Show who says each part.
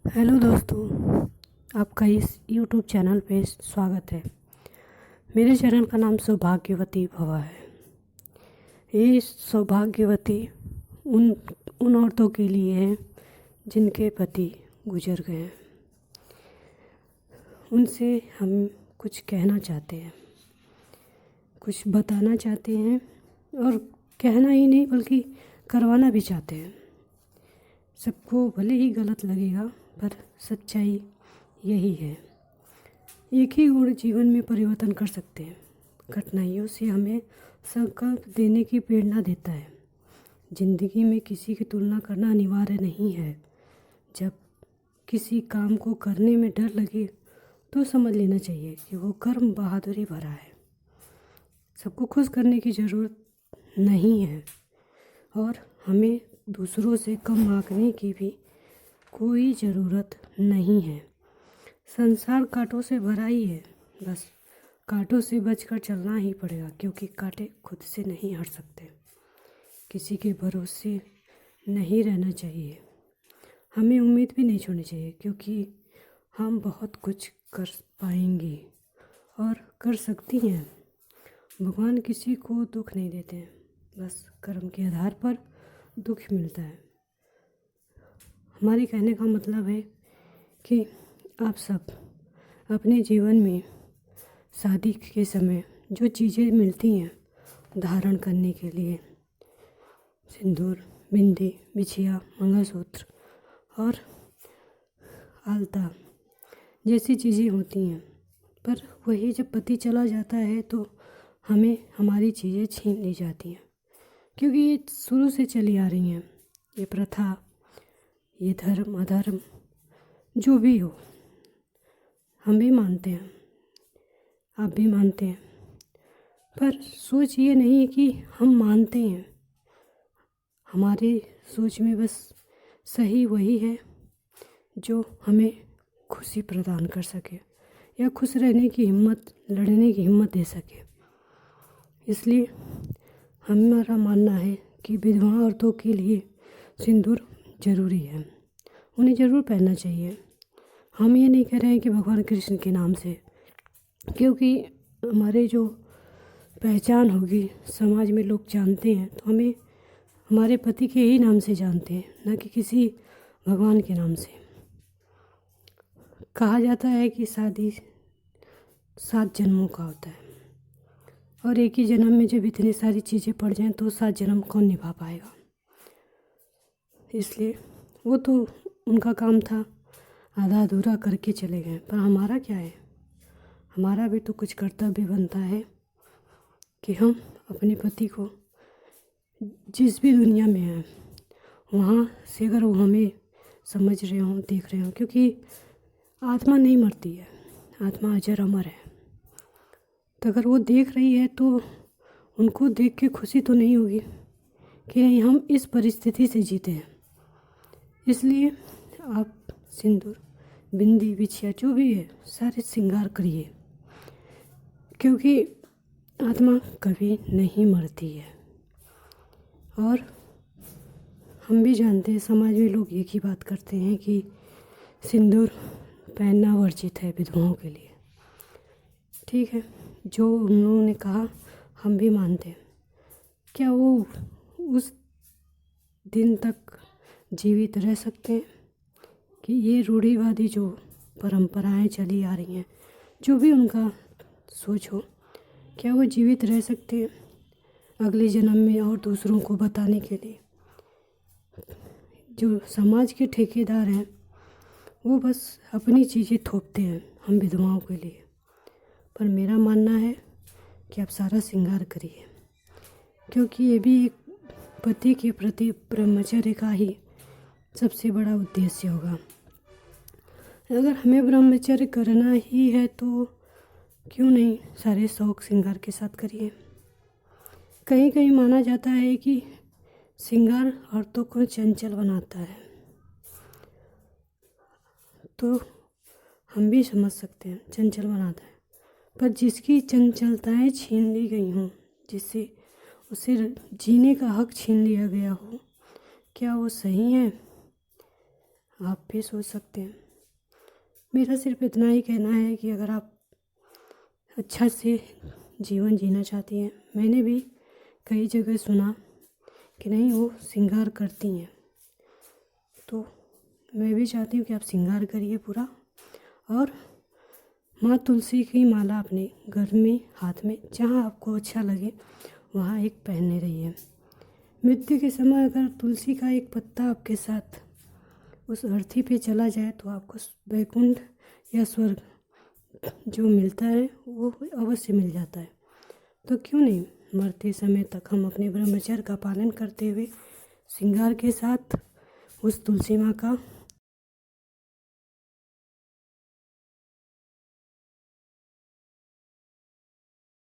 Speaker 1: Hello दोस्तों, आपका इस यूट्यूब चैनल पे स्वागत है। मेरे चैनल का नाम सौभाग्यवती भवा है। ये सौभाग्यवती उन उन औरतों के लिए है जिनके पति गुजर गए हैं। उनसे हम कुछ कहना चाहते हैं, कुछ बताना चाहते हैं और कहना ही नहीं बल्कि करवाना भी चाहते हैं। सबको भले ही गलत लगेगा पर सच्चाई यही है। एक ही गुण जीवन में परिवर्तन कर सकते हैं। कठिनाइयों से हमें संकल्प देने की प्रेरणा देता है। जिंदगी में किसी की तुलना करना अनिवार्य नहीं है। जब किसी काम को करने में डर लगे तो समझ लेना चाहिए कि वो कर्म बहादुरी भरा है। सबको खुश करने की ज़रूरत नहीं है और हमें दूसरों से कम आंकने की भी कोई ज़रूरत नहीं है। संसार कांटों से भरा ही है, बस कांटों से बचकर चलना ही पड़ेगा, क्योंकि कांटे खुद से नहीं हट सकते। किसी के भरोसे नहीं रहना चाहिए। हमें उम्मीद भी नहीं छोड़नी चाहिए, क्योंकि हम बहुत कुछ कर पाएंगे और कर सकती हैं। भगवान किसी को दुख नहीं देते हैं, बस कर्म के आधार पर दुख मिलता है। हमारे कहने का मतलब है कि आप सब अपने जीवन में शादी के समय जो चीज़ें मिलती हैं धारण करने के लिए, सिंदूर, बिंदी, बिछिया, मंगलसूत्र और आलता जैसी चीज़ें होती हैं, पर वही जब पति चला जाता है तो हमें हमारी चीज़ें छीन ली जाती हैं, क्योंकि ये शुरू से चली आ रही हैं। ये प्रथा, ये धर्म अधर्म जो भी हो, हम भी मानते हैं, आप भी मानते हैं, पर सोच ये नहीं है कि हम मानते हैं। हमारी सोच में बस सही वही है जो हमें खुशी प्रदान कर सके या खुश रहने की हिम्मत, लड़ने की हिम्मत दे सके। इसलिए हमारा मानना है कि विधवा औरतों के लिए सिंदूर ज़रूरी है, उन्हें ज़रूर पहनना चाहिए। हम ये नहीं कह रहे हैं कि भगवान कृष्ण के नाम से, क्योंकि हमारे जो पहचान होगी समाज में लोग जानते हैं तो हमें हमारे पति के ही नाम से जानते हैं, न कि किसी भगवान के नाम से। कहा जाता है कि शादी 7 जन्मों का होता है और एक ही जन्म में जब इतनी सारी चीज़ें पड़ जाएं तो 7 जन्म कौन निभा पाएगा। इसलिए वो तो उनका काम था, आधा अधूरा करके चले गए, पर हमारा क्या है? हमारा भी तो कुछ कर्तव्य बनता है कि हम अपने पति को जिस भी दुनिया में हैं वहाँ से अगर वो हमें समझ रहे हों, देख रहे हों, क्योंकि आत्मा नहीं मरती है, आत्मा अजर अमर है। तो अगर वो देख रही है तो उनको देख के खुशी तो नहीं होगी कि नहीं हम इस परिस्थिति से जीते हैं। इसलिए आप सिंदूर, बिंदी, बिछिया जो भी है सारे श्रृंगार करिए, क्योंकि आत्मा कभी नहीं मरती है। और हम भी जानते हैं, समाज में लोग एक ही बात करते हैं कि सिंदूर पहनना वर्जित है विधवाओं के लिए। ठीक है, जो उन्होंने कहा हम भी मानते हैं। क्या वो उस दिन तक जीवित रह सकते हैं कि ये रूढ़िवादी जो परंपराएं चली आ रही हैं, जो भी उनका सोच हो, क्या वो जीवित रह सकते हैं अगले जन्म में और दूसरों को बताने के लिए? जो समाज के ठेकेदार हैं वो बस अपनी चीज़ें थोपते हैं हम विधवाओं के लिए, पर मेरा मानना है कि आप सारा श्रृंगार करिए, क्योंकि ये भी एक पति के प्रति ब्रह्मचर्य का ही सबसे बड़ा उद्देश्य होगा। अगर हमें ब्रह्मचर्य करना ही है तो क्यों नहीं सारे शौक श्रृंगार के साथ करिए। कहीं कहीं माना जाता है कि श्रृंगार औरतों को चंचल बनाता है, तो हम भी समझ सकते हैं चंचल बनाता है, पर जिसकी चंचलताएं छीन ली गई हों, जिससे उसे जीने का हक छीन लिया गया हो, क्या वो सही है? आप भी सोच सकते हैं। मेरा सिर्फ इतना ही कहना है कि अगर आप अच्छा से जीवन जीना चाहती हैं, मैंने भी कई जगह सुना कि नहीं वो श्रृंगार करती हैं, तो मैं भी चाहती हूँ कि आप श्रृंगार करिए पूरा, और माँ तुलसी की माला अपने घर में, हाथ में, जहाँ आपको अच्छा लगे वहाँ एक पहनने रहिए। मृत्यु के समय अगर तुलसी का एक पत्ता आपके साथ उस अर्थी पे चला जाए तो आपको वैकुंठ या स्वर्ग जो मिलता है वो अवश्य मिल जाता है। तो क्यों नहीं मरते समय तक हम अपने ब्रह्मचर्य का पालन करते हुए श्रृंगार के साथ उस तुलसी माँ का